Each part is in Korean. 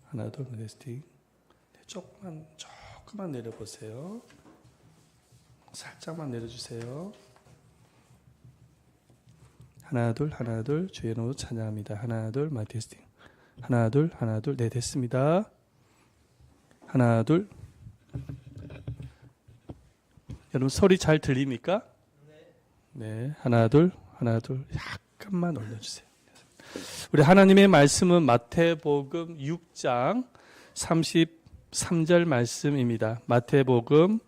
하나, 둘, 테스팅. 조금만 내려보세요. 살짝만 내려주세요. 하나, 둘, 주의 이름으로 찬양합니다. 하나, 둘, 마이 테스팅. 하나, 둘, 네, 됐습니다. 하나, 둘. 여러분 소리 잘 들립니까? 네, 하나, 둘. 약간만 올려주세요. 우리 하나님의 말씀은 마태복음 6장 33절 말씀입니다. 마태복음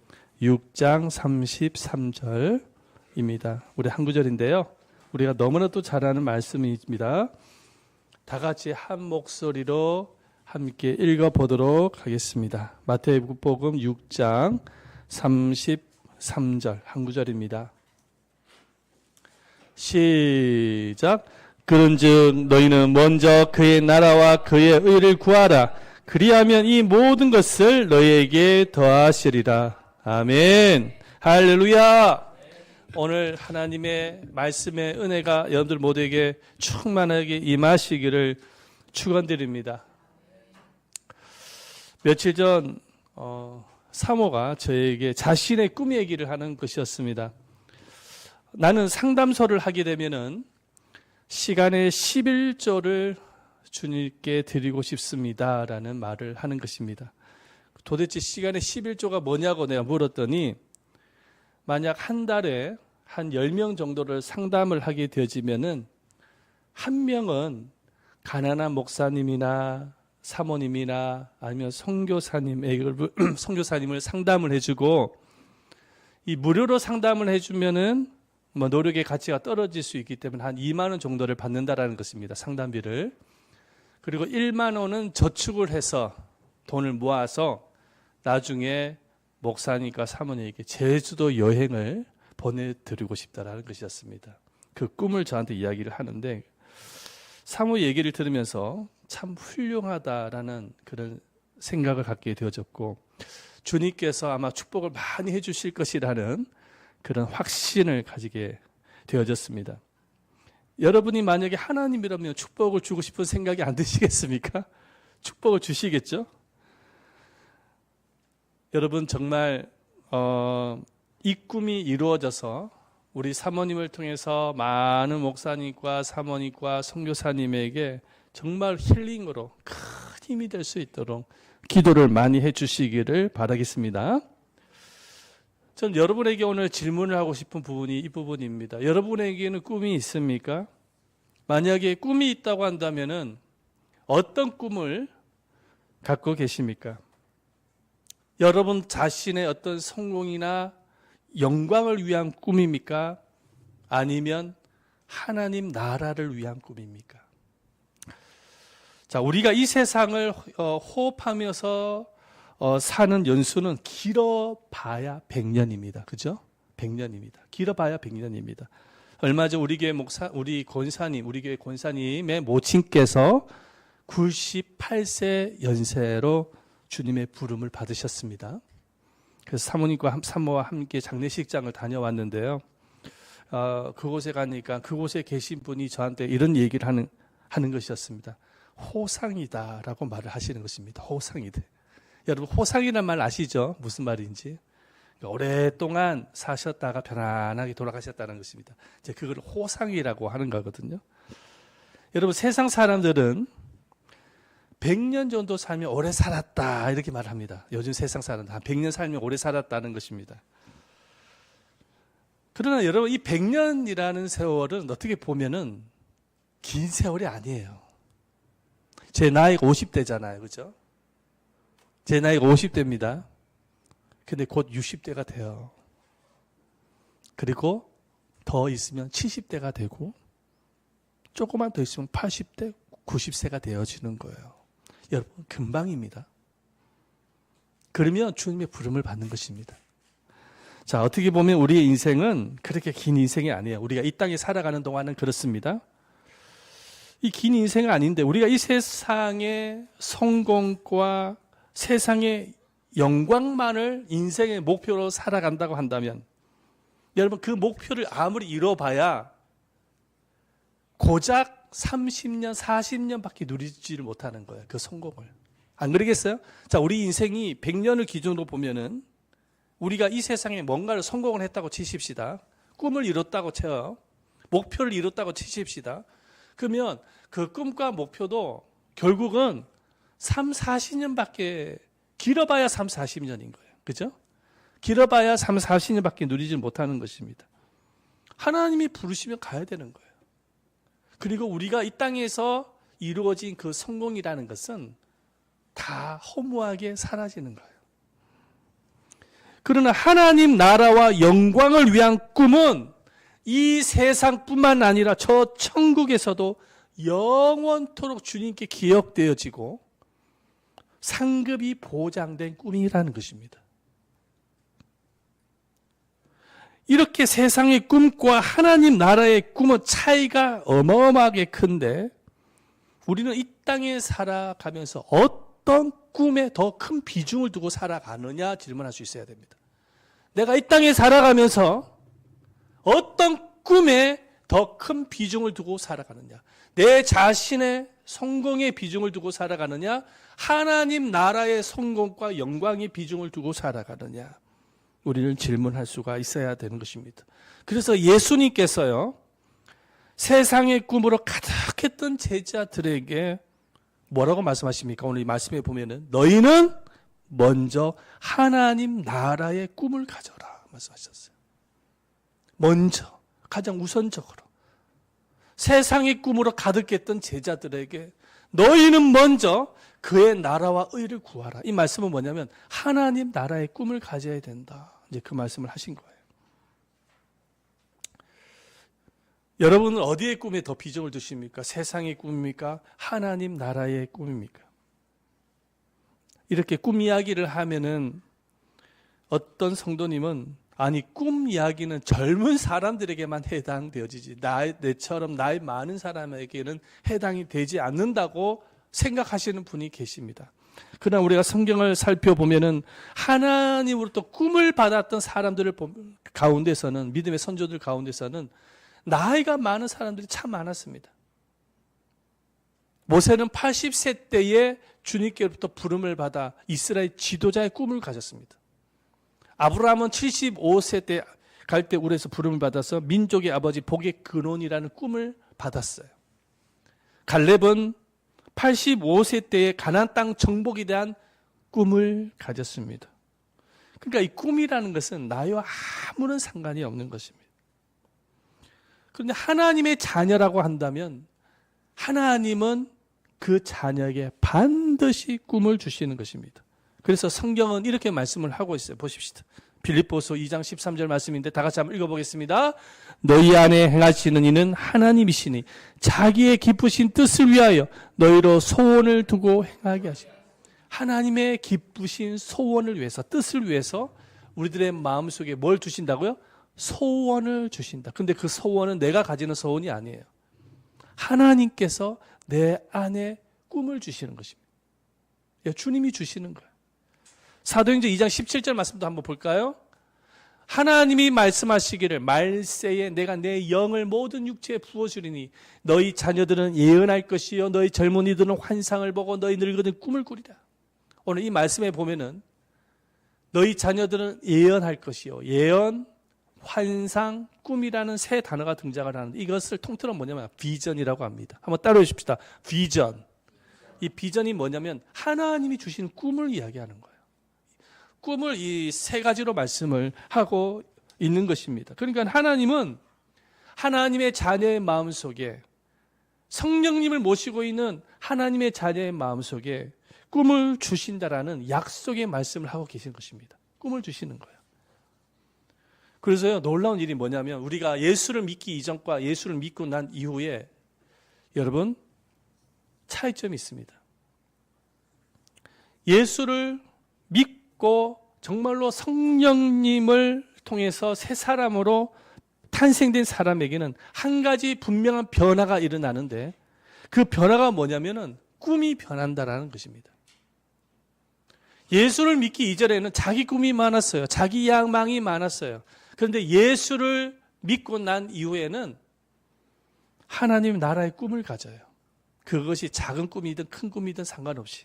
6장 33절입니다. 우리 한 구절인데요. 우리가 너무나도 잘 아는 말씀입니다. 다 같이 한 목소리로 함께 읽어보도록 하겠습니다. 마태복음 6장 33절 한 구절입니다. 시작. 그런즉 너희는 먼저 그의 나라와 그의 의를 구하라. 그리하면 이 모든 것을 너희에게 더하시리라. 아멘. 할렐루야. 오늘 하나님의 말씀의 은혜가 여러분들 모두에게 충만하게 임하시기를 축원드립니다. 며칠 전 사모가 저에게 자신의 꿈 얘기를 하는 것이었습니다. 나는 상담소를 하게 되면은 시간의 11조를 주님께 드리고 싶습니다라는 말을 하는 것입니다. 도대체 시간의 11조가 뭐냐고 내가 물었더니 만약 한 달에 한 10명 정도를 상담을 하게 되어지면은 한 명은 가난한 목사님이나 사모님이나 아니면 선교사님을 상담을 해주고 이 무료로 상담을 해주면은 노력의 가치가 떨어질 수 있기 때문에 한 2만 원 정도를 받는다라는 것입니다. 상담비를. 그리고 1만 원은 저축을 해서 돈을 모아서 나중에 목사님과 사모님에게 제주도 여행을 보내드리고 싶다라는 것이었습니다. 그 꿈을 저한테 이야기를 하는데 사모 얘기를 들으면서 참 훌륭하다라는 그런 생각을 갖게 되어졌고 주님께서 아마 축복을 많이 해주실 것이라는 그런 확신을 가지게 되어졌습니다. 여러분이 만약에 하나님이라면 축복을 주고 싶은 생각이 안 드시겠습니까? 축복을 주시겠죠? 여러분 정말 이 꿈이 이루어져서 우리 사모님을 통해서 많은 목사님과 사모님과 선교사님에게 정말 힐링으로 큰 힘이 될 수 있도록 기도를 많이 해주시기를 바라겠습니다. 전 여러분에게 오늘 질문을 하고 싶은 부분이 이 부분입니다. 여러분에게는 꿈이 있습니까? 만약에 꿈이 있다고 한다면은 어떤 꿈을 갖고 계십니까? 여러분 자신의 어떤 성공이나 영광을 위한 꿈입니까? 아니면 하나님 나라를 위한 꿈입니까? 자, 우리가 이 세상을 호흡하면서 사는 연수는 길어봐야 100년입니다. 그죠? 100년입니다. 길어봐야 100년입니다. 얼마 전 우리 교회 권사님의 모친께서 98세 연세로 주님의 부름을 받으셨습니다. 그래서 사모와 함께 장례식장을 다녀왔는데요. 그곳에 가니까 그곳에 계신 분이 저한테 이런 얘기를 하는 것이었습니다. 호상이다라고 말을 하시는 것입니다. 호상이다. 여러분 호상이라는 말 아시죠? 무슨 말인지. 오랫동안 사셨다가 편안하게 돌아가셨다는 것입니다. 이제 그걸 호상이라고 하는 거거든요. 여러분 세상 사람들은 100년 정도 살면 오래 살았다 이렇게 말합니다. 요즘 세상 사람들 한 100년 살면 오래 살았다는 것입니다. 그러나 여러분 이 100년이라는 세월은 어떻게 보면은 긴 세월이 아니에요. 제 나이가 50대잖아요. 그죠? 제 나이가 50대입니다. 근데 곧 60대가 돼요. 그리고 더 있으면 70대가 되고 조금만 더 있으면 80대, 90세가 되어지는 거예요. 여러분 금방입니다. 그러면 주님의 부름을 받는 것입니다. 자, 어떻게 보면 우리의 인생은 그렇게 긴 인생이 아니에요. 우리가 이 땅에 살아가는 동안은 그렇습니다. 이 긴 인생은 아닌데 우리가 이 세상의 성공과 세상의 영광만을 인생의 목표로 살아간다고 한다면 여러분 그 목표를 아무리 이뤄봐야 고작 30년, 40년밖에 누리지를 못하는 거예요. 그 성공을. 안 그러겠어요? 자, 우리 인생이 100년을 기준으로 보면은 우리가 이 세상에 뭔가를 성공을 했다고 치십시다. 꿈을 이뤘다고 쳐요. 목표를 이뤘다고 치십시다. 그러면 그 꿈과 목표도 결국은 3, 40년밖에 길어봐야 3, 40년인 거예요. 그죠? 길어봐야 3, 40년밖에 누리지 못하는 것입니다. 하나님이 부르시면 가야 되는 거예요. 그리고 우리가 이 땅에서 이루어진 그 성공이라는 것은 다 허무하게 사라지는 거예요. 그러나 하나님 나라와 영광을 위한 꿈은 이 세상뿐만 아니라 저 천국에서도 영원토록 주님께 기억되어지고 상급이 보장된 꿈이라는 것입니다. 이렇게 세상의 꿈과 하나님 나라의 꿈은 차이가 어마어마하게 큰데 우리는 이 땅에 살아가면서 어떤 꿈에 더 큰 비중을 두고 살아가느냐 질문할 수 있어야 됩니다. 내가 이 땅에 살아가면서 어떤 꿈에 더 큰 비중을 두고 살아가느냐, 내 자신의 성공의 비중을 두고 살아가느냐, 하나님 나라의 성공과 영광의 비중을 두고 살아가느냐, 우리는 질문할 수가 있어야 되는 것입니다. 그래서 예수님께서요, 세상의 꿈으로 가득했던 제자들에게 뭐라고 말씀하십니까? 오늘 이 말씀에 보면은 너희는 먼저 하나님 나라의 꿈을 가져라 말씀하셨어요. 먼저, 가장 우선적으로 세상의 꿈으로 가득했던 제자들에게 너희는 먼저 그의 나라와 의를 구하라. 이 말씀은 뭐냐면 하나님 나라의 꿈을 가져야 된다. 이제 그 말씀을 하신 거예요. 여러분은 어디의 꿈에 더 비중을 두십니까? 세상의 꿈입니까? 하나님 나라의 꿈입니까? 이렇게 꿈 이야기를 하면은 어떤 성도님은 아니 꿈 이야기는 젊은 사람들에게만 해당되어지지 내처럼 나이 많은 사람에게는 해당이 되지 않는다고 생각하시는 분이 계십니다. 그러나 우리가 성경을 살펴보면은 하나님으로부터 꿈을 받았던 사람들을 가운데서는 믿음의 선조들 가운데서는 나이가 많은 사람들이 참 많았습니다. 모세는 80세 때에 주님께로부터 부름을 받아 이스라엘 지도자의 꿈을 가졌습니다. 아브라함은 75세 때 갈 때 울에서 부름을 받아서 민족의 아버지 복의 근원이라는 꿈을 받았어요. 갈렙은 85세 때에 가나안 땅 정복에 대한 꿈을 가졌습니다. 그러니까 이 꿈이라는 것은 나이와 아무런 상관이 없는 것입니다. 그런데 하나님의 자녀라고 한다면 하나님은 그 자녀에게 반드시 꿈을 주시는 것입니다. 그래서 성경은 이렇게 말씀을 하고 있어요. 보십시다. 빌립보서 2장 13절 말씀인데 다 같이 한번 읽어보겠습니다. 너희 안에 행하시는 이는 하나님이시니 자기의 기쁘신 뜻을 위하여 너희로 소원을 두고 행하게 하시니 하나님의 기쁘신 소원을 위해서 뜻을 위해서 우리들의 마음속에 뭘 주신다고요? 소원을 주신다. 근데 그 소원은 내가 가지는 소원이 아니에요. 하나님께서 내 안에 꿈을 주시는 것입니다. 주님이 주시는 거예요. 사도행전 2장 17절 말씀도 한번 볼까요? 하나님이 말씀하시기를 말세에 내가 내 영을 모든 육체에 부어주리니 너희 자녀들은 예언할 것이요 너희 젊은이들은 환상을 보고 너희 늙은이들은 꿈을 꾸리라. 오늘 이 말씀에 보면은 너희 자녀들은 예언할 것이요 예언, 환상, 꿈이라는 세 단어가 등장을 하는데 이것을 통틀어 뭐냐면 비전이라고 합니다. 한번 따라해 주십시다. 비전. 이 비전이 뭐냐면 하나님이 주신 꿈을 이야기하는 거예요. 꿈을 이 세 가지로 말씀을 하고 있는 것입니다. 그러니까 하나님은 하나님의 자녀의 마음속에 성령님을 모시고 있는 하나님의 자녀의 마음속에 꿈을 주신다라는 약속의 말씀을 하고 계신 것입니다. 꿈을 주시는 거예요. 그래서요, 놀라운 일이 뭐냐면 우리가 예수를 믿기 이전과 예수를 믿고 난 이후에 여러분 차이점이 있습니다. 예수를 믿고 정말로 성령님을 통해서 새 사람으로 탄생된 사람에게는 한 가지 분명한 변화가 일어나는데 그 변화가 뭐냐면은 꿈이 변한다라는 것입니다. 예수를 믿기 이전에는 자기 꿈이 많았어요. 자기 야망이 많았어요. 그런데 예수를 믿고 난 이후에는 하나님 나라의 꿈을 가져요. 그것이 작은 꿈이든 큰 꿈이든 상관없이.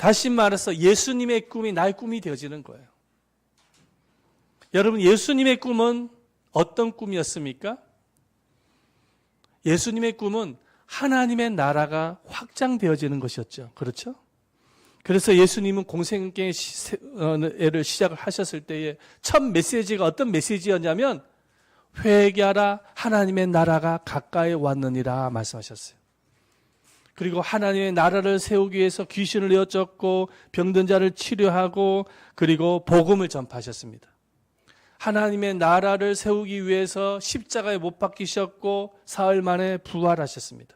다시 말해서 예수님의 꿈이 나의 꿈이 되어지는 거예요. 여러분, 예수님의 꿈은 어떤 꿈이었습니까? 예수님의 꿈은 하나님의 나라가 확장되어지는 것이었죠. 그렇죠? 그래서 예수님은 공생애를 시작을 하셨을 때에 첫 메시지가 어떤 메시지였냐면 회개하라, 하나님의 나라가 가까이 왔느니라 말씀하셨어요. 그리고 하나님의 나라를 세우기 위해서 귀신을 내어쫓고 병든 자를 치료하고 그리고 복음을 전파하셨습니다. 하나님의 나라를 세우기 위해서 십자가에 못 박히셨고 사흘 만에 부활하셨습니다.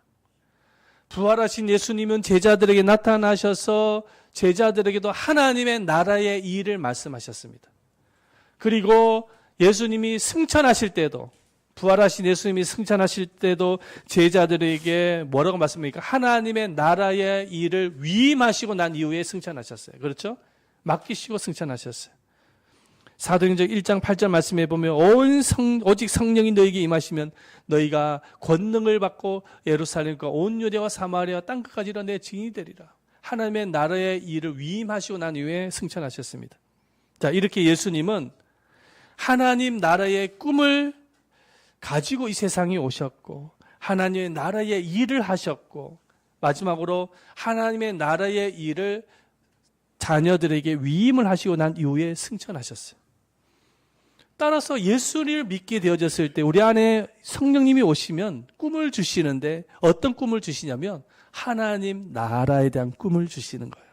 부활하신 예수님은 제자들에게 나타나셔서 제자들에게도 하나님의 나라의 일을 말씀하셨습니다. 그리고 예수님이 승천하실 때도, 부활하신 예수님이 승천하실 때도 제자들에게 뭐라고 말씀합니까? 하나님의 나라의 일을 위임하시고 난 이후에 승천하셨어요. 그렇죠? 맡기시고 승천하셨어요. 사도행전 1장 8절 말씀해 보면 오직 성령이 너희에게 임하시면 너희가 권능을 받고 예루살렘과 온 유대와 사마리아 땅끝까지 내 증인이 되리라. 하나님의 나라의 일을 위임하시고 난 이후에 승천하셨습니다. 자, 이렇게 예수님은 하나님 나라의 꿈을 가지고 이 세상에 오셨고 하나님의 나라의 일을 하셨고 마지막으로 하나님의 나라의 일을 자녀들에게 위임을 하시고 난 이후에 승천하셨어요. 따라서 예수를 믿게 되어졌을 때 우리 안에 성령님이 오시면 꿈을 주시는데 어떤 꿈을 주시냐면 하나님 나라에 대한 꿈을 주시는 거예요.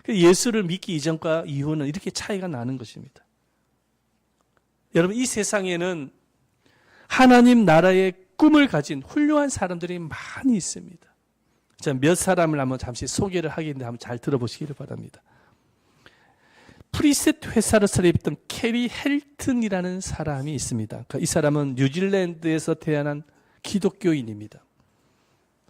예수를 믿기 이전과 이후는 이렇게 차이가 나는 것입니다. 여러분, 이 세상에는 하나님 나라의 꿈을 가진 훌륭한 사람들이 많이 있습니다. 자, 몇 사람을 한번 잠시 소개를 하겠는데 한번 잘 들어보시기를 바랍니다. 프리셋 회사를 설립했던 캐리 헬튼이라는 사람이 있습니다. 이 사람은 뉴질랜드에서 태어난 기독교인입니다.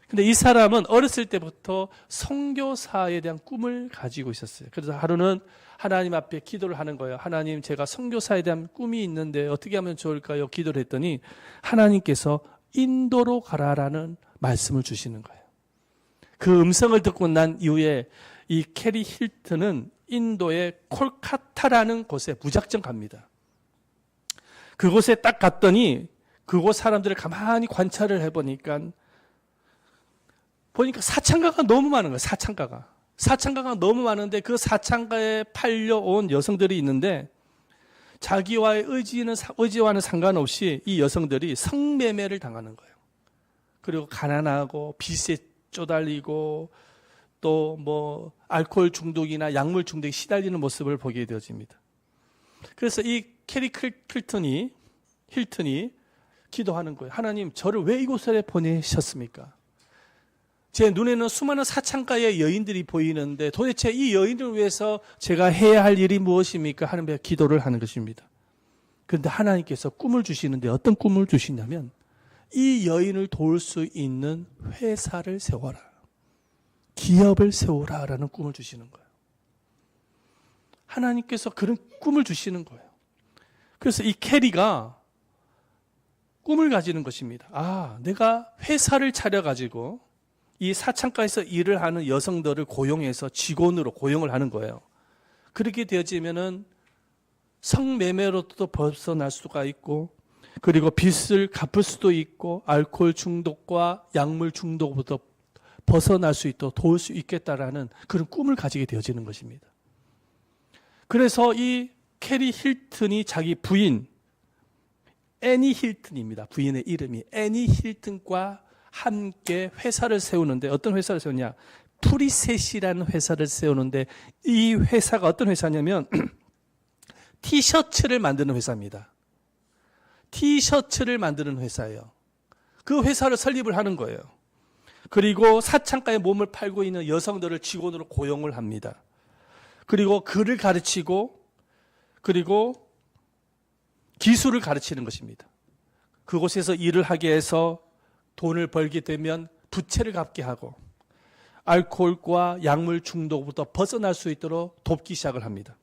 근데 이 사람은 어렸을 때부터 선교사에 대한 꿈을 가지고 있었어요. 그래서 하루는 하나님 앞에 기도를 하는 거예요. 하나님, 제가 선교사에 대한 꿈이 있는데 어떻게 하면 좋을까요? 기도를 했더니 하나님께서 인도로 가라라는 말씀을 주시는 거예요. 그 음성을 듣고 난 이후에 이 캐리 힐튼은 인도의 콜카타라는 곳에 무작정 갑니다. 그곳에 딱 갔더니 그곳 사람들을 가만히 관찰을 해보니까 사창가가 너무 많은 거예요. 사창가가 너무 많은데 그 사창가에 팔려온 여성들이 있는데 자기와의 의지와는 상관없이 이 여성들이 성매매를 당하는 거예요. 그리고 가난하고 빚에 쪼달리고 또 알코올 중독이나 약물 중독에 시달리는 모습을 보게 되어집니다. 그래서 이 캐리 힐튼이 기도하는 거예요. 하나님, 저를 왜 이곳에 보내셨습니까? 제 눈에는 수많은 사창가의 여인들이 보이는데 도대체 이 여인을 위해서 제가 해야 할 일이 무엇입니까? 하는 기도를 하는 것입니다. 그런데 하나님께서 꿈을 주시는데 어떤 꿈을 주시냐면 이 여인을 도울 수 있는 회사를 세워라. 기업을 세우라라는 꿈을 주시는 거예요. 하나님께서 그런 꿈을 주시는 거예요. 그래서 이 캐리가 꿈을 가지는 것입니다. 아, 내가 회사를 차려가지고 이 사창가에서 일을 하는 여성들을 고용해서 직원으로 고용을 하는 거예요. 그렇게 되어지면은 성매매로도 벗어날 수가 있고 그리고 빚을 갚을 수도 있고 알코올 중독과 약물 중독부터 벗어날 수 있도록 도울 수 있겠다라는 그런 꿈을 가지게 되어지는 것입니다. 그래서 이 캐리 힐튼이 자기 부인 애니 힐튼입니다. 부인의 이름이 애니 힐튼과 함께 회사를 세우는데 어떤 회사를 세우냐? 프리셋이라는 회사를 세우는데 이 회사가 어떤 회사냐면 티셔츠를 만드는 회사입니다. 티셔츠를 만드는 회사예요. 그 회사를 설립을 하는 거예요. 그리고 사창가에 몸을 팔고 있는 여성들을 직원으로 고용을 합니다. 그리고 글을 가르치고 그리고 기술을 가르치는 것입니다. 그곳에서 일을 하게 해서 돈을 벌게 되면 부채를 갚게 하고 알코올과 약물 중독부터 벗어날 수 있도록 돕기 시작을 합니다.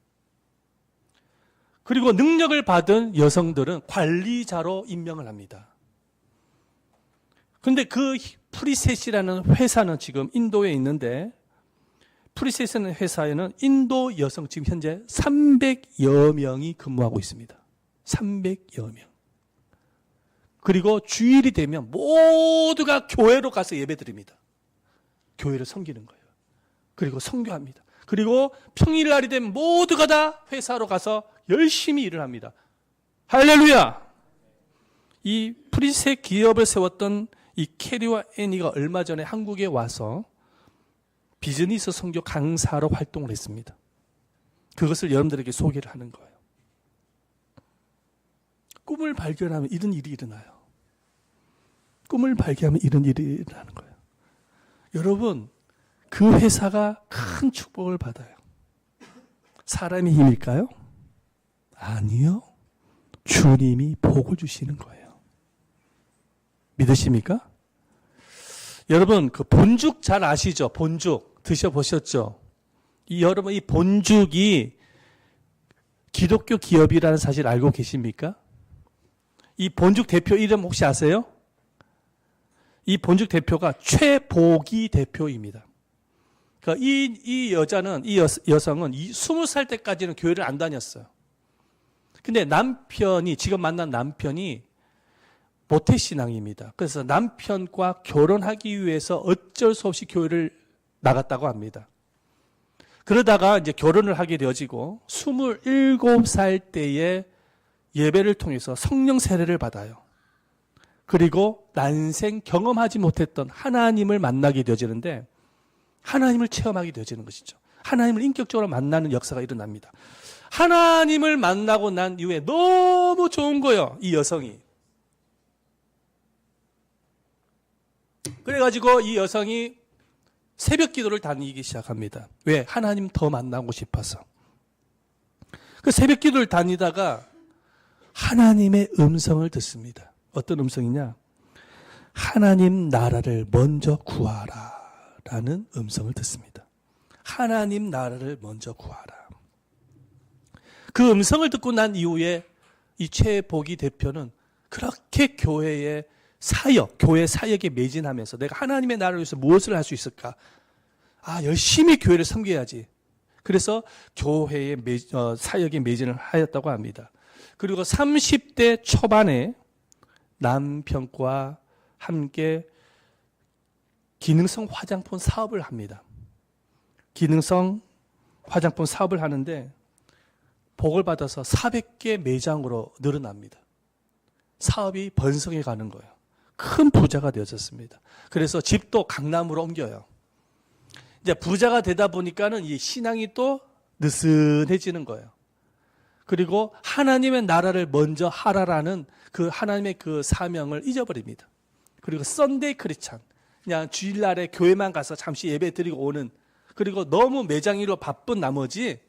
그리고 능력을 받은 여성들은 관리자로 임명을 합니다. 그런데 그 프리셋이라는 회사는 지금 인도에 있는데 프리셋이라는 회사에는 인도 여성 지금 현재 300여 명이 근무하고 있습니다. 300여 명. 그리고 주일이 되면 모두가 교회로 가서 예배드립니다. 교회를 섬기는 거예요. 그리고 선교합니다. 그리고 평일날이 되면 모두가 다 회사로 가서 열심히 일을 합니다. 할렐루야! 이 프리셋 기업을 세웠던 이 캐리와 애니가 얼마 전에 한국에 와서 비즈니스 선교 강사로 활동을 했습니다. 그것을 여러분들에게 소개를 하는 거예요. 꿈을 발견하면 이런 일이 일어나요. 꿈을 발견하면 이런 일이 일어나는 거예요. 여러분, 그 회사가 큰 축복을 받아요. 사람의 힘일까요? 아니요. 주님이 복을 주시는 거예요. 믿으십니까? 여러분, 그 본죽 잘 아시죠? 본죽 드셔보셨죠? 여러분, 이 본죽이 기독교 기업이라는 사실 알고 계십니까? 이 본죽 대표 이름 혹시 아세요? 이 본죽 대표가 최보기 대표입니다. 그러니까 이 여자는, 이 여성은 20살 때까지는 교회를 안 다녔어요. 근데 남편이, 지금 만난 남편이 모태신앙입니다. 그래서 남편과 결혼하기 위해서 어쩔 수 없이 교회를 나갔다고 합니다. 그러다가 이제 결혼을 하게 되어지고 27살 때에 예배를 통해서 성령 세례를 받아요. 그리고 난생 경험하지 못했던 하나님을 만나게 되어지는데 하나님을 체험하게 되어지는 것이죠. 하나님을 인격적으로 만나는 역사가 일어납니다. 하나님을 만나고 난 이후에 너무 좋은 거예요. 이 여성이. 그래가지고 이 여성이 새벽 기도를 다니기 시작합니다. 왜? 하나님 더 만나고 싶어서. 그 새벽 기도를 다니다가 하나님의 음성을 듣습니다. 어떤 음성이냐? 하나님 나라를 먼저 구하라 라는 음성을 듣습니다. 하나님 나라를 먼저 구하라. 그 음성을 듣고 난 이후에 이 최보기 대표는 그렇게 교회의 사역, 교회 사역에 매진하면서 내가 하나님의 나라를 위해서 무엇을 할 수 있을까? 열심히 교회를 섬겨야지. 그래서 교회의 사역에 매진을 하였다고 합니다. 그리고 30대 초반에 남편과 함께 기능성 화장품 사업을 합니다. 기능성 화장품 사업을 하는데 복을 받아서 400개 매장으로 늘어납니다. 사업이 번성해 가는 거예요. 큰 부자가 되어졌습니다. 그래서 집도 강남으로 옮겨요. 이제 부자가 되다 보니까는 이 신앙이 또 느슨해지는 거예요. 그리고 하나님의 나라를 먼저 하라라는 그 하나님의 그 사명을 잊어버립니다. 그리고 썬데이 크리스찬, 그냥 주일날에 교회만 가서 잠시 예배 드리고 오는, 그리고 너무 매장일로 바쁜 나머지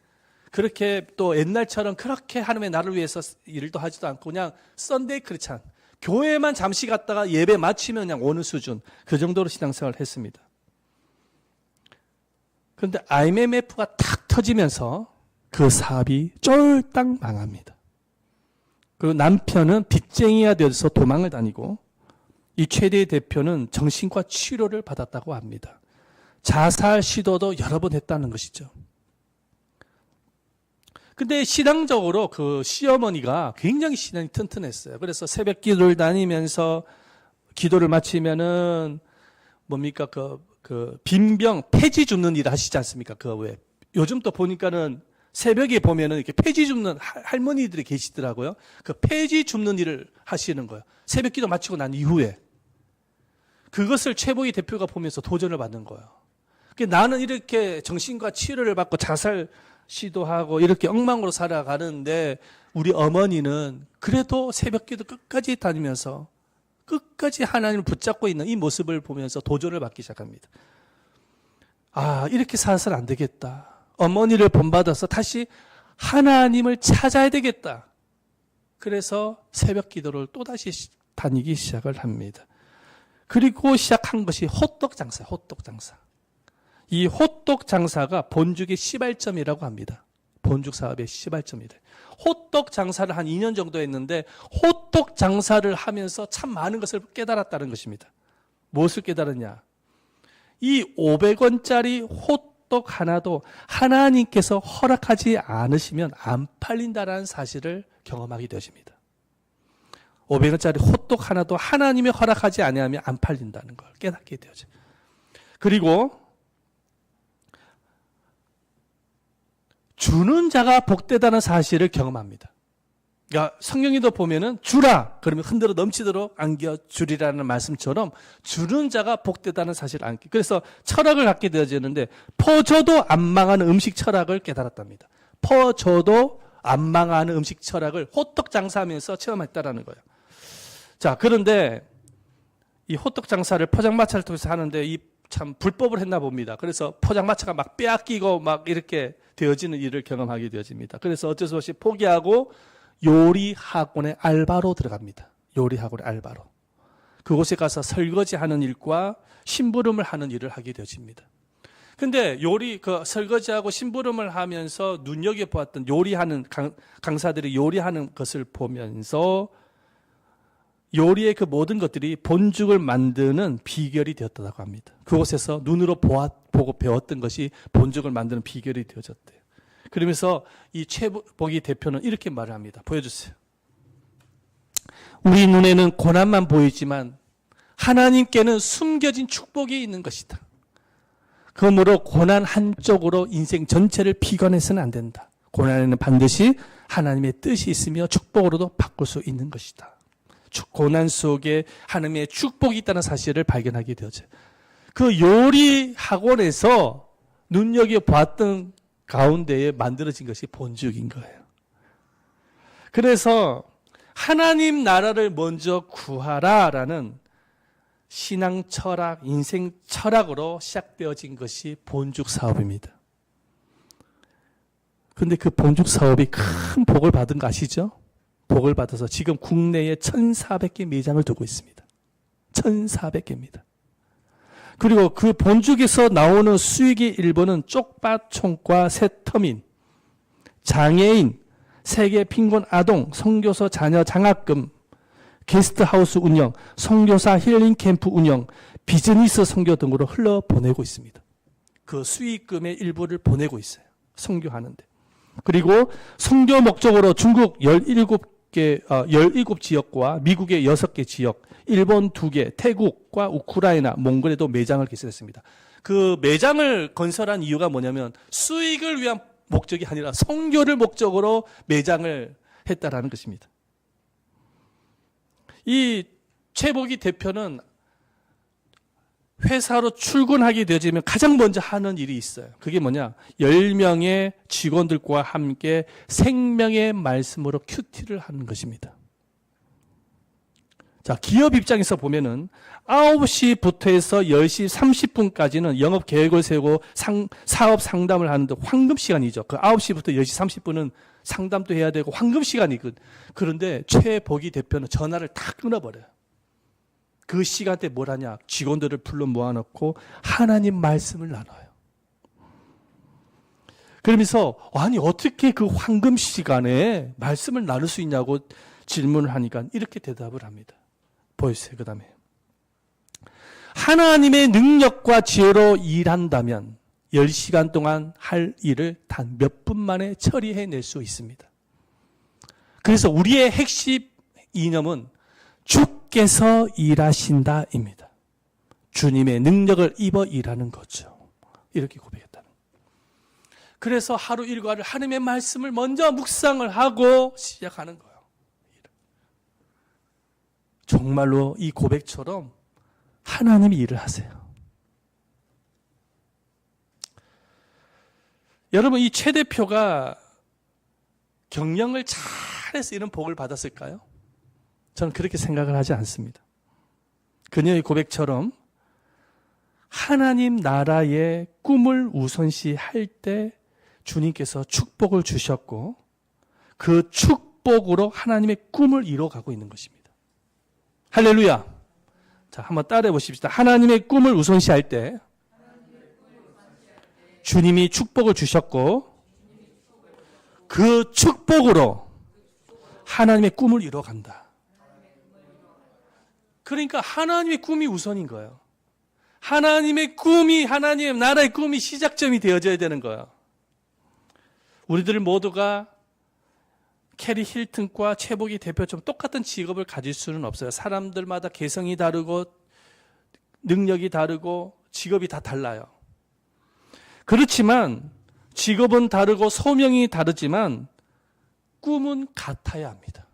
그렇게 또 옛날처럼 그렇게 하나님의 나라를 위해서 일도 하지도 않고 그냥 썬데이 크리스찬, 교회만 잠시 갔다가 예배 마치면 그냥 오는 수준, 그 정도로 신앙생활을 했습니다. 그런데 IMF가 탁 터지면서 그 사업이 쫄딱 망합니다. 그리고 남편은 빚쟁이가 되어서 도망을 다니고 이 최대 대표는 정신과 치료를 받았다고 합니다. 자살 시도도 여러 번 했다는 것이죠. 근데 신앙적으로 그 시어머니가 굉장히 신앙이 튼튼했어요. 그래서 새벽 기도를 다니면서 기도를 마치면은 뭡니까 그 빈병 폐지 줍는 일 하시지 않습니까? 그 왜 요즘 또 보니까는 새벽에 보면은 이렇게 폐지 줍는 할머니들이 계시더라고요. 그 폐지 줍는 일을 하시는 거예요. 새벽 기도 마치고 난 이후에 그것을 최보기 대표가 보면서 도전을 받는 거예요. 나는 이렇게 정신과 치료를 받고 자살 시도하고 이렇게 엉망으로 살아가는데 우리 어머니는 그래도 새벽 기도 끝까지 다니면서 끝까지 하나님을 붙잡고 있는 이 모습을 보면서 도전을 받기 시작합니다. 이렇게 살아서는 안 되겠다. 어머니를 본받아서 다시 하나님을 찾아야 되겠다. 그래서 새벽 기도를 또다시 다니기 시작을 합니다. 그리고 시작한 것이 호떡 장사예요. 호떡 장사. 이 호떡 장사가 본죽의 시발점이라고 합니다. 본죽 사업의 시발점이래. 호떡 장사를 한 2년 정도 했는데 호떡 장사를 하면서 참 많은 것을 깨달았다는 것입니다. 무엇을 깨달았냐? 이 500원짜리 호떡 하나도 하나님께서 허락하지 않으시면 안 팔린다라는 사실을 경험하게 되어집니다. 500원짜리 호떡 하나도 하나님이 허락하지 아니하면 안 팔린다는 걸 깨닫게 되어져요. 그리고 주는 자가 복되다는 사실을 경험합니다. 그러니까 성경에도 보면은 주라 그러면 흔들어 넘치도록 안겨 주리라는 말씀처럼 주는 자가 복되다는 사실을 안기. 그래서 철학을 갖게 되어지는데 퍼져도 안 망하는 음식 철학을 깨달았답니다. 퍼져도 안 망하는 음식 철학을 호떡 장사하면서 체험했다라는 거예요. 자, 그런데 이 호떡 장사를 포장마차를 통해서 하는데 이 참 불법을 했나 봅니다. 그래서 포장마차가 막 빼앗기고 막 이렇게 되어지는 일을 경험하게 되어집니다. 그래서 어쩔 수 없이 포기하고 요리학원의 알바로 들어갑니다. 요리학원의 알바로. 그곳에 가서 설거지하는 일과 심부름을 하는 일을 하게 되어집니다. 근데 설거지하고 심부름을 하면서 눈여겨보았던 요리하는 강사들이 요리하는 것을 보면서 요리의 그 모든 것들이 본죽을 만드는 비결이 되었다고 합니다. 그곳에서 눈으로 보고 배웠던 것이 본죽을 만드는 비결이 되어졌대요. 그러면서 이 최복이 대표는 이렇게 말을 합니다. 보여주세요. 우리 눈에는 고난만 보이지만 하나님께는 숨겨진 축복이 있는 것이다. 그러므로 고난 한쪽으로 인생 전체를 비관해서는 안 된다. 고난에는 반드시 하나님의 뜻이 있으며 축복으로도 바꿀 수 있는 것이다. 고난 속에 하나님의 축복이 있다는 사실을 발견하게 되어져요. 그 요리 학원에서 눈여겨봤던 가운데에 만들어진 것이 본죽인 거예요. 그래서 하나님 나라를 먼저 구하라라는 신앙 철학, 인생 철학으로 시작되어진 것이 본죽 사업입니다. 그런데 그 본죽 사업이 큰 복을 받은 거 아시죠? 복을 받아서 지금 국내에 1,400개 매장을 두고 있습니다. 1,400개입니다. 그리고 그 본죽에서 나오는 수익의 일부는 쪽밭총과 새터민, 장애인, 세계 빈곤 아동, 선교사 자녀 장학금, 게스트하우스 운영, 선교사 힐링 캠프 운영, 비즈니스 선교 등으로 흘러보내고 있습니다. 그 수익금의 일부를 보내고 있어요. 선교하는데. 그리고 선교 목적으로 중국 17지역과 미국의 6개 지역, 일본 2개, 태국과 우크라이나, 몽골에도 매장을 개설했습니다. 그 매장을 건설한 이유가 뭐냐면 수익을 위한 목적이 아니라 선교를 목적으로 매장을 했다라는 것입니다. 이 최복이 대표는 회사로 출근하게 되어지면 가장 먼저 하는 일이 있어요. 그게 뭐냐? 10명의 직원들과 함께 생명의 말씀으로 큐티를 하는 것입니다. 자, 기업 입장에서 보면은 9시부터 해서 10시 30분까지는 영업 계획을 세우고 사업 상담을 하는데 황금 시간이죠. 그 9시부터 10시 30분은 상담도 해야 되고 황금 시간이거든. 그런데 최복이 대표는 전화를 다 끊어버려요. 그 시간대 뭘 하냐? 직원들을 불러 모아놓고 하나님 말씀을 나눠요. 그러면서 아니 어떻게 그 황금 시간에 말씀을 나눌 수 있냐고 질문을 하니까 이렇게 대답을 합니다. 보여주세요. 그 다음에 하나님의 능력과 지혜로 일한다면 10시간 동안 할 일을 단 몇 분 만에 처리해낼 수 있습니다. 그래서 우리의 핵심 이념은 주께서 일하신다입니다. 주님의 능력을 입어 일하는 거죠. 이렇게 고백했다는 거예요. 그래서 하루 일과를 하나님의 말씀을 먼저 묵상을 하고 시작하는 거예요. 정말로 이 고백처럼 하나님이 일을 하세요. 여러분, 이 최 대표가 경영을 잘해서 이런 복을 받았을까요? 저는 그렇게 생각을 하지 않습니다. 그녀의 고백처럼 하나님 나라의 꿈을 우선시 할 때 주님께서 축복을 주셨고 그 축복으로 하나님의 꿈을 이뤄가고 있는 것입니다. 할렐루야. 자, 한번 따라해 보십시다. 하나님의 꿈을 우선시할 때 주님이 축복을 주셨고 그 축복으로 하나님의 꿈을 이뤄간다. 그러니까 하나님의 꿈이 우선인 거예요. 하나님의 꿈이, 하나님의 나라의 꿈이 시작점이 되어져야 되는 거예요. 우리들 모두가 캐리 힐튼과 최복이 대표처럼 똑같은 직업을 가질 수는 없어요. 사람들마다 개성이 다르고 능력이 다르고 직업이 다 달라요. 그렇지만 직업은 다르고 소명이 다르지만 꿈은 같아야 합니다.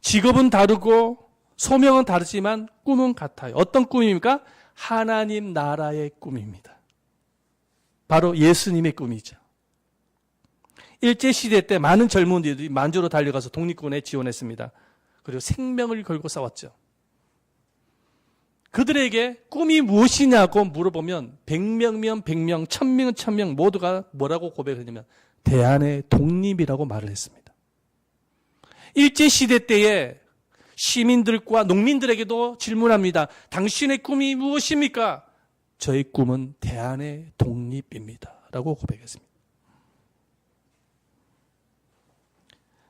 직업은 다르고 소명은 다르지만 꿈은 같아요. 어떤 꿈입니까? 하나님 나라의 꿈입니다. 바로 예수님의 꿈이죠. 일제시대 때 많은 젊은이들이 만주로 달려가서 독립군에 지원했습니다. 그리고 생명을 걸고 싸웠죠. 그들에게 꿈이 무엇이냐고 물어보면 100명이면 100명, 1000명은 1000명 모두가 뭐라고 고백했냐면 대한의 독립이라고 말을 했습니다. 일제시대 때에 시민들과 농민들에게도 질문합니다. 당신의 꿈이 무엇입니까? 저의 꿈은 대한의 독립입니다. 라고 고백했습니다.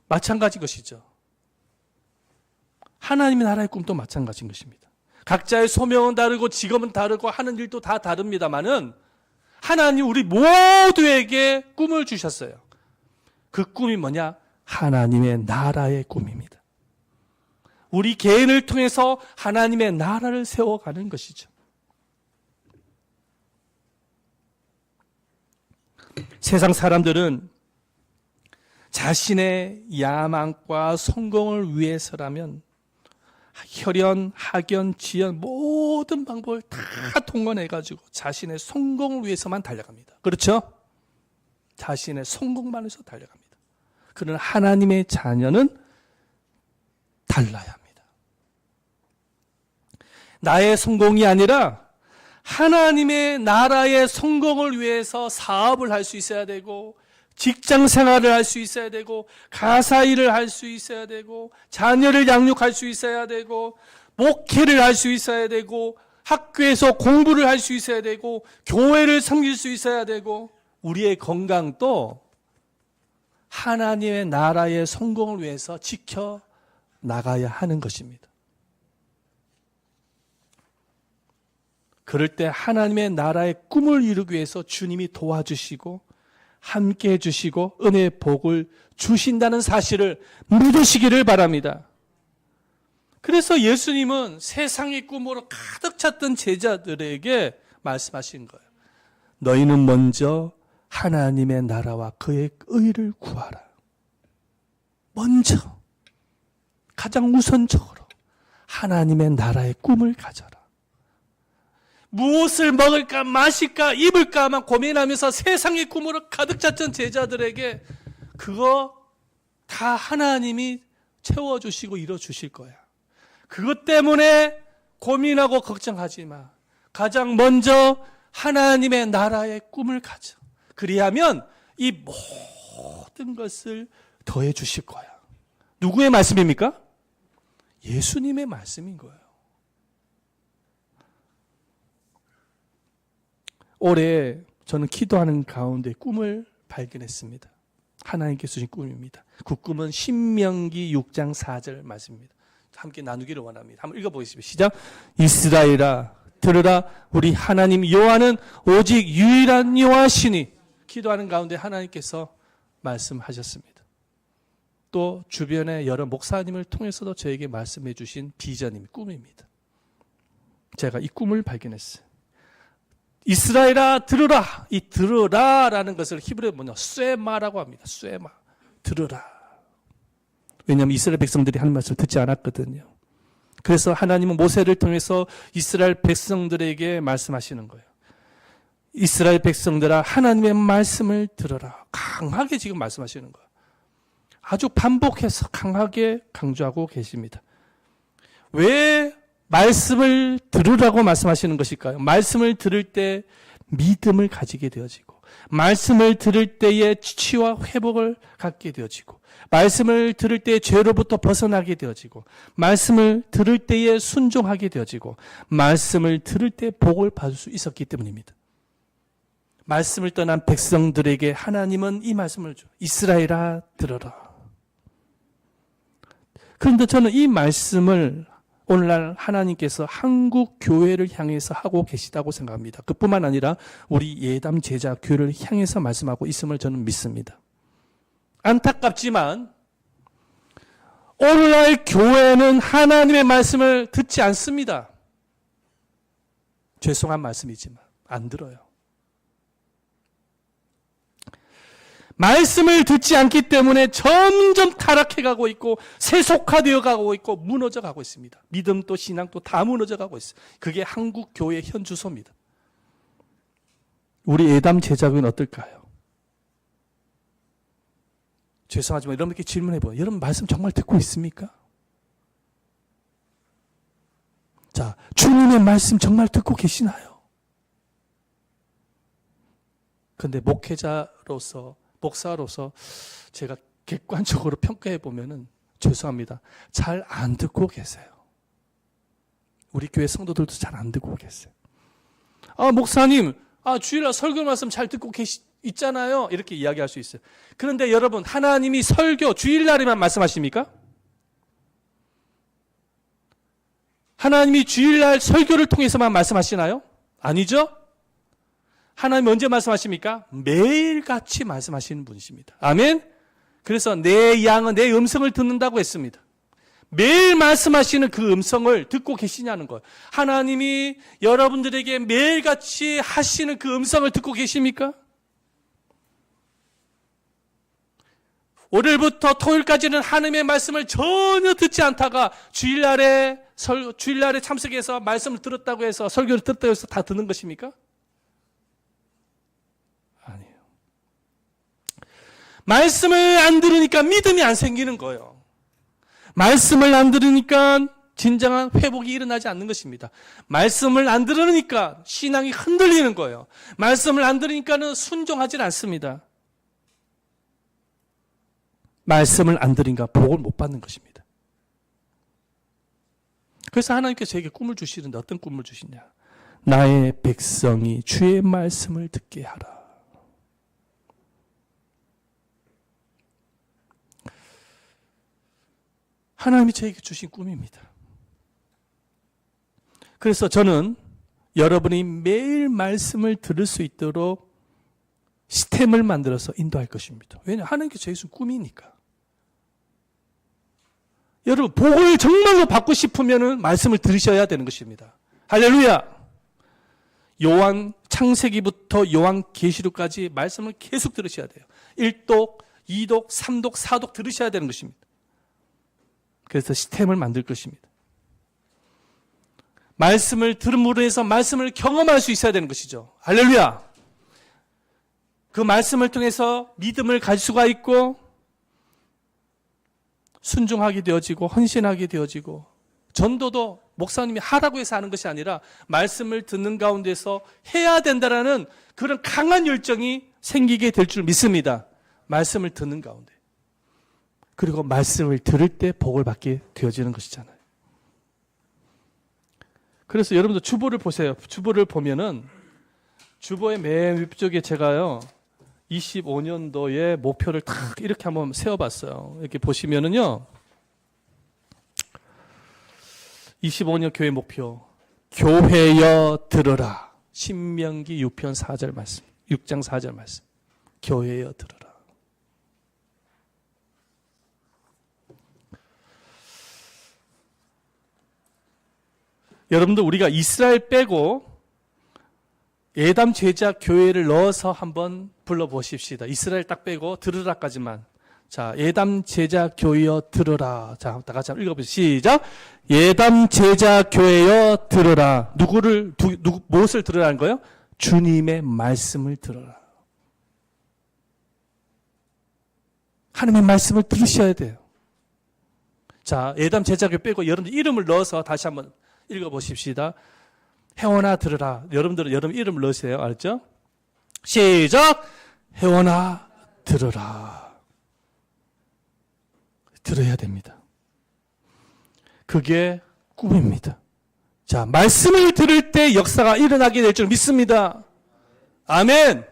마찬가지 것이죠. 하나님의 나라의 꿈도 마찬가지인 것입니다. 각자의 소명은 다르고 직업은 다르고 하는 일도 다 다릅니다만은 하나님 우리 모두에게 꿈을 주셨어요. 그 꿈이 뭐냐? 하나님의 나라의 꿈입니다. 우리 개인을 통해서 하나님의 나라를 세워가는 것이죠. 세상 사람들은 자신의 야망과 성공을 위해서라면 혈연, 학연, 지연 모든 방법을 다 동원해가지고 자신의 성공을 위해서만 달려갑니다. 그렇죠? 자신의 성공만 위해서 달려갑니다. 그러나 하나님의 자녀는 달라야 합니다. 나의 성공이 아니라 하나님의 나라의 성공을 위해서 사업을 할 수 있어야 되고 직장 생활을 할 수 있어야 되고 가사 일을 할 수 있어야 되고 자녀를 양육할 수 있어야 되고 목회를 할 수 있어야 되고 학교에서 공부를 할 수 있어야 되고 교회를 섬길 수 있어야 되고 우리의 건강도 하나님의 나라의 성공을 위해서 지켜 나가야 하는 것입니다. 그럴 때 하나님의 나라의 꿈을 이루기 위해서 주님이 도와주시고 함께 해주시고 은혜의 복을 주신다는 사실을 믿으시기를 바랍니다. 그래서 예수님은 세상의 꿈으로 가득 찼던 제자들에게 말씀하신 거예요. 너희는 먼저 하나님의 나라와 그의 의를 구하라. 먼저 가장 우선적으로 하나님의 나라의 꿈을 가져라. 무엇을 먹을까 마실까 입을까만 고민하면서 세상의 꿈으로 가득 찼던 제자들에게 그거 다 하나님이 채워주시고 이뤄주실 거야. 그것 때문에 고민하고 걱정하지 마. 가장 먼저 하나님의 나라의 꿈을 가져. 그리하면 이 모든 것을 더해 주실 거야. 누구의 말씀입니까? 예수님의 말씀인 거예요. 올해 저는 기도하는 가운데 꿈을 발견했습니다. 하나님께서 주신 꿈입니다. 그 꿈은 신명기 6장 4절 말씀입니다. 함께 나누기를 원합니다. 한번 읽어보겠습니다. 시작. 이스라엘아 들으라 우리 하나님 여호와는 오직 유일한 여호와시니. 기도하는 가운데 하나님께서 말씀하셨습니다. 또 주변의 여러 목사님을 통해서도 저에게 말씀해 주신 비전입니다. 꿈입니다. 제가 이 꿈을 발견했어요. 이스라엘아 들으라. 이 들으라라는 것을 히브리어로 뭐냐? 쇠마라고 합니다. 쇠마. 들으라. 왜냐하면 이스라엘 백성들이 하는 말씀을 듣지 않았거든요. 그래서 하나님은 모세를 통해서 이스라엘 백성들에게 말씀하시는 거예요. 이스라엘 백성들아 하나님의 말씀을 들어라. 강하게 지금 말씀하시는 거예요. 아주 반복해서 강하게 강조하고 계십니다. 왜 말씀을 들으라고 말씀하시는 것일까요? 말씀을 들을 때 믿음을 가지게 되어지고 말씀을 들을 때에 치유와 회복을 갖게 되어지고 말씀을 들을 때 죄로부터 벗어나게 되어지고 말씀을 들을 때에 순종하게 되어지고 말씀을 들을 때 복을 받을 수 있었기 때문입니다. 말씀을 떠난 백성들에게 하나님은 이 말씀을 줘. 이스라엘아 들어라. 그런데 저는 이 말씀을 오늘날 하나님께서 한국 교회를 향해서 하고 계시다고 생각합니다. 그뿐만 아니라 우리 예담 제자 교회를 향해서 말씀하고 있음을 저는 믿습니다. 안타깝지만 오늘날 교회는 하나님의 말씀을 듣지 않습니다. 죄송한 말씀이지만 안 들어요. 말씀을 듣지 않기 때문에 점점 타락해가고 있고 세속화되어 가고 있고 무너져 가고 있습니다. 믿음도 신앙도 다 무너져 가고 있어요. 그게 한국 교회의 현 주소입니다. 우리 예담 제자교회는 어떨까요? 죄송하지만 여러분께 질문해 보세요. 여러분 말씀 정말 듣고 있습니까? 자, 주님의 말씀 정말 듣고 계시나요? 그런데 목사로서 제가 객관적으로 평가해 보면은 죄송합니다. 잘 안 듣고 계세요. 우리 교회 성도들도 잘 안 듣고 계세요. 목사님, 주일날 설교 말씀 잘 듣고 있잖아요. 이렇게 이야기할 수 있어요. 그런데 여러분, 하나님이 설교 주일날에만 말씀하십니까? 하나님이 주일날 설교를 통해서만 말씀하시나요? 아니죠? 하나님 언제 말씀하십니까? 매일같이 말씀하시는 분이십니다. 아멘? 그래서 내 양은 내 음성을 듣는다고 했습니다. 매일 말씀하시는 그 음성을 듣고 계시냐는 거예요. 하나님이 여러분들에게 매일같이 하시는 그 음성을 듣고 계십니까? 월요일부터 토요일까지는 하나님의 말씀을 전혀 듣지 않다가 주일날에 참석해서 말씀을 들었다고 해서 설교를 듣었다고 해서 다 듣는 것입니까? 아니에요. 말씀을 안 들으니까 믿음이 안 생기는 거예요. 말씀을 안 들으니까 진정한 회복이 일어나지 않는 것입니다. 말씀을 안 들으니까 신앙이 흔들리는 거예요. 말씀을 안 들으니까는 순종하지 않습니다. 말씀을 안 들으니까 복을 못 받는 것입니다. 그래서 하나님께서 저에게 꿈을 주시는데 어떤 꿈을 주시냐? 나의 백성이 주의 말씀을 듣게 하라. 하나님이 저에게 주신 꿈입니다. 그래서 저는 여러분이 매일 말씀을 들을 수 있도록 시스템을 만들어서 인도할 것입니다. 왜냐하면 하나님께서 저에게 주신 꿈이니까. 여러분, 복을 정말로 받고 싶으면 말씀을 들으셔야 되는 것입니다. 할렐루야! 요한 창세기부터 요한 계시록까지 말씀을 계속 들으셔야 돼요. 1독, 2독, 3독, 4독 들으셔야 되는 것입니다. 그래서 시스템을 만들 것입니다. 말씀을 들음으로 해서 말씀을 경험할 수 있어야 되는 것이죠. 할렐루야! 그 말씀을 통해서 믿음을 가질 수가 있고 순종하게 되어지고 헌신하게 되어지고 전도도 목사님이 하라고 해서 하는 것이 아니라 말씀을 듣는 가운데서 해야 된다라는 그런 강한 열정이 생기게 될 줄 믿습니다. 말씀을 듣는 가운데. 그리고 말씀을 들을 때 복을 받게 되어지는 것이잖아요. 그래서 여러분도 주보를 보세요. 주보를 보면은 주보의 맨 위쪽에 제가요 25년도의 목표를 딱 이렇게 한번 세워봤어요. 이렇게 보시면은요 25년 교회 목표 교회여 들으라. 신명기 6편 4절 말씀 6장 4절 말씀 교회여 들으라. 여러분들 우리가 이스라엘 빼고 예담 제자 교회를 넣어서 한번 불러보십시다. 이스라엘 딱 빼고 들으라까지만. 자, 예담 제자 교회여 들으라. 자, 다 같이 한번 읽어보시죠. 시작. 예담 제자 교회여 들으라. 무엇을 들으라는 거예요? 주님의 말씀을 들으라. 하나님의 말씀을 들으셔야 돼요. 자, 예담 제자 교회 빼고 여러분들 이름을 넣어서 다시 한번 읽어보십시다. 혜원아 들으라. 여러분들은 여러분 이름을 넣으세요. 알았죠? 시작. 혜원아 들으라. 들어야 됩니다. 그게 꿈입니다. 자, 말씀을 들을 때 역사가 일어나게 될 줄 믿습니다. 아멘.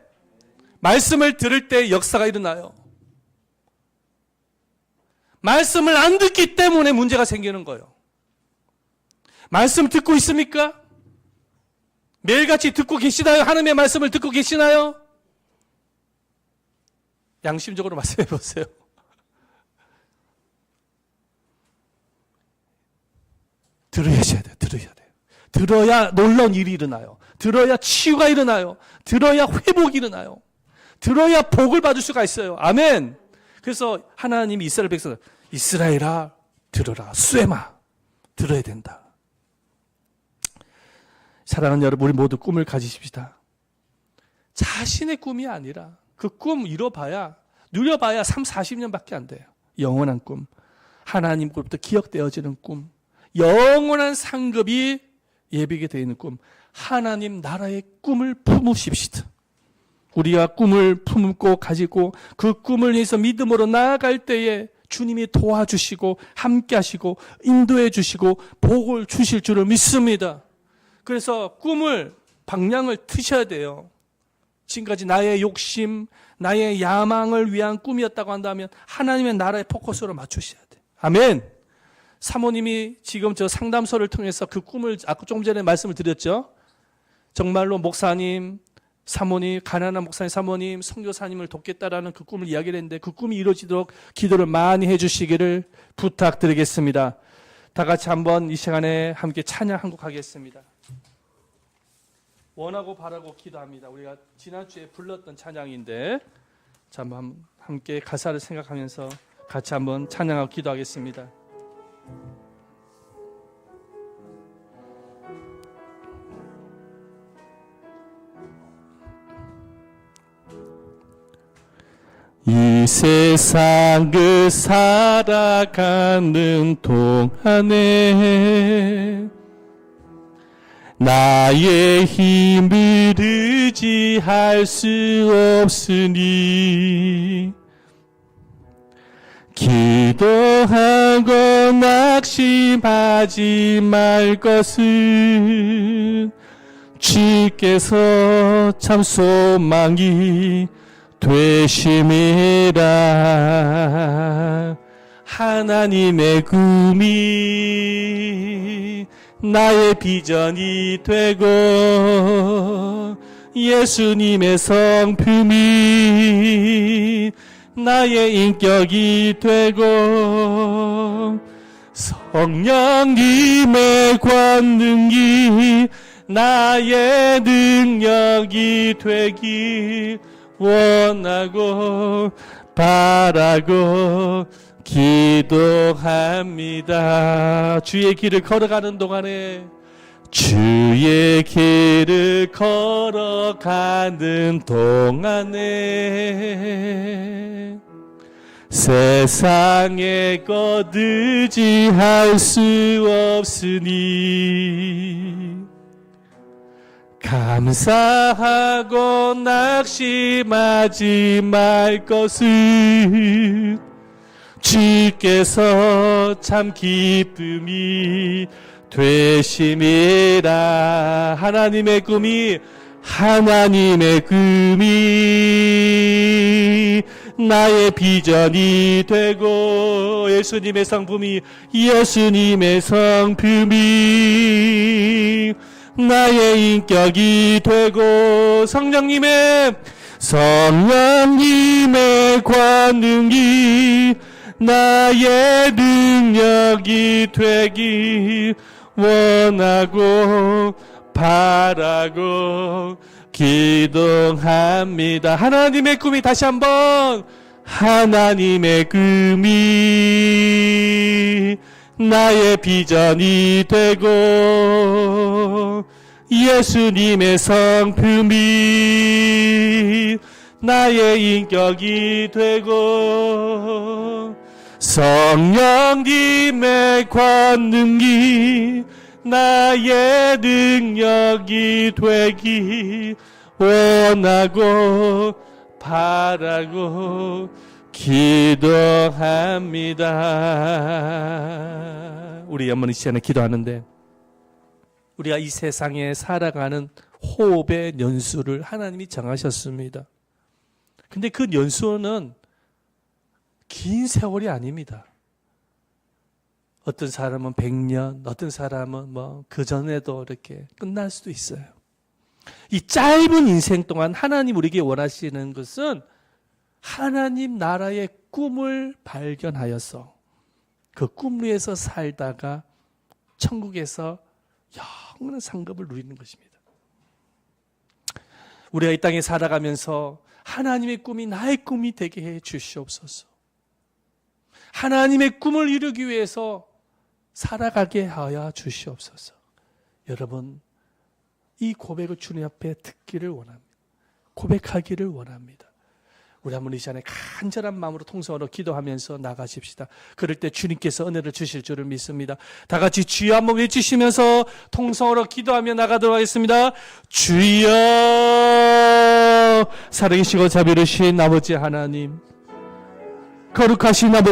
말씀을 들을 때 역사가 일어나요. 말씀을 안 듣기 때문에 문제가 생기는 거예요. 말씀 듣고 있습니까? 매일같이 듣고 계시나요? 하나님의 말씀을 듣고 계시나요? 양심적으로 말씀해 보세요. 들으셔야 돼요. 들으셔야 돼요. 들어야 놀라운 일이 일어나요. 들어야 치유가 일어나요. 들어야 회복이 일어나요. 들어야 복을 받을 수가 있어요. 아멘. 그래서 하나님이 이스라엘 백성, 이스라엘아 들어라. 쇠마 들어야 된다. 사랑하는 여러분, 우리 모두 꿈을 가지십시다. 자신의 꿈이 아니라 그 꿈 이뤄봐야, 누려봐야 40년밖에 안 돼요. 영원한 꿈, 하나님으로부터 기억되어지는 꿈, 영원한 상급이 예비게 되어 있는 꿈, 하나님 나라의 꿈을 품으십시다. 우리가 꿈을 품고 가지고 그 꿈을 위해서 믿음으로 나아갈 때에 주님이 도와주시고 함께 하시고 인도해 주시고 복을 주실 줄을 믿습니다. 그래서 꿈을, 방향을 트셔야 돼요. 지금까지 나의 욕심, 나의 야망을 위한 꿈이었다고 한다면 하나님의 나라의 포커스로 맞추셔야 돼요. 아멘. 사모님이 지금 저 상담소를 통해서 그 꿈을, 아까 조금 전에 말씀을 드렸죠. 정말로 목사님, 사모님, 가난한 목사님, 사모님, 선교사님을 돕겠다라는 그 꿈을 이야기를 했는데 그 꿈이 이루어지도록 기도를 많이 해주시기를 부탁드리겠습니다. 다 같이 한번 이 시간에 함께 찬양 한 곡 하겠습니다. 원하고 바라고 기도합니다. 우리가 지난주에 불렀던 찬양인데, 자, 한번 함께 가사를 생각하면서 같이 한번 찬양하고 기도하겠습니다. 이 세상을 살아가는 동안에 나의 힘을 의지할 수 없으니 기도하고 낙심하지 말 것은 주께서 참 소망이 되심이라. 하나님의 꿈이 나의 비전이 되고 예수님의 성품이 나의 인격이 되고 성령님의 권능이 나의 능력이 되기 원하고 바라고 기도합니다. 주의 길을 걸어가는 동안에, 주의 길을 걸어가는 동안에 세상의 것 의지할 수 없으니 감사하고 낙심하지 말 것은 주께서 참 기쁨이 되심이라. 하나님의 꿈이 나의 비전이 되고 예수님의 성품이 나의 인격이 되고 성령님의 권능이 나의 능력이 되기 원하고 바라고 기도합니다. 하나님의 꿈이, 다시 한번, 하나님의 꿈이 나의 비전이 되고 예수님의 성품이 나의 인격이 되고 성령님의 권능이 나의 능력이 되기 원하고 바라고 기도합니다. 우리 어머니 시간에 기도하는데, 우리가 이 세상에 살아가는 호흡의 연수를 하나님이 정하셨습니다. 근데 그 연수는 긴 세월이 아닙니다. 어떤 사람은 100년, 어떤 사람은 뭐 그 전에도 이렇게 끝날 수도 있어요. 이 짧은 인생 동안 하나님 우리에게 원하시는 것은 하나님 나라의 꿈을 발견하여서 그 꿈 위에서 살다가 천국에서 영원한 상급을 누리는 것입니다. 우리가 이 땅에 살아가면서 하나님의 꿈이 나의 꿈이 되게 해 주시옵소서. 하나님의 꿈을 이루기 위해서 살아가게 하여 주시옵소서. 여러분, 이 고백을 주님 앞에 듣기를 원합니다. 고백하기를 원합니다. 우리 한번 이 시간에 간절한 마음으로 통성으로 기도하면서 나가십시다. 그럴 때 주님께서 은혜를 주실 줄을 믿습니다. 다 같이 주여 한번 외치시면서 통성으로 기도하며 나가도록 하겠습니다. 주여, 살아계시고 자비로우신 아버지 하나님, 거룩하신 아버지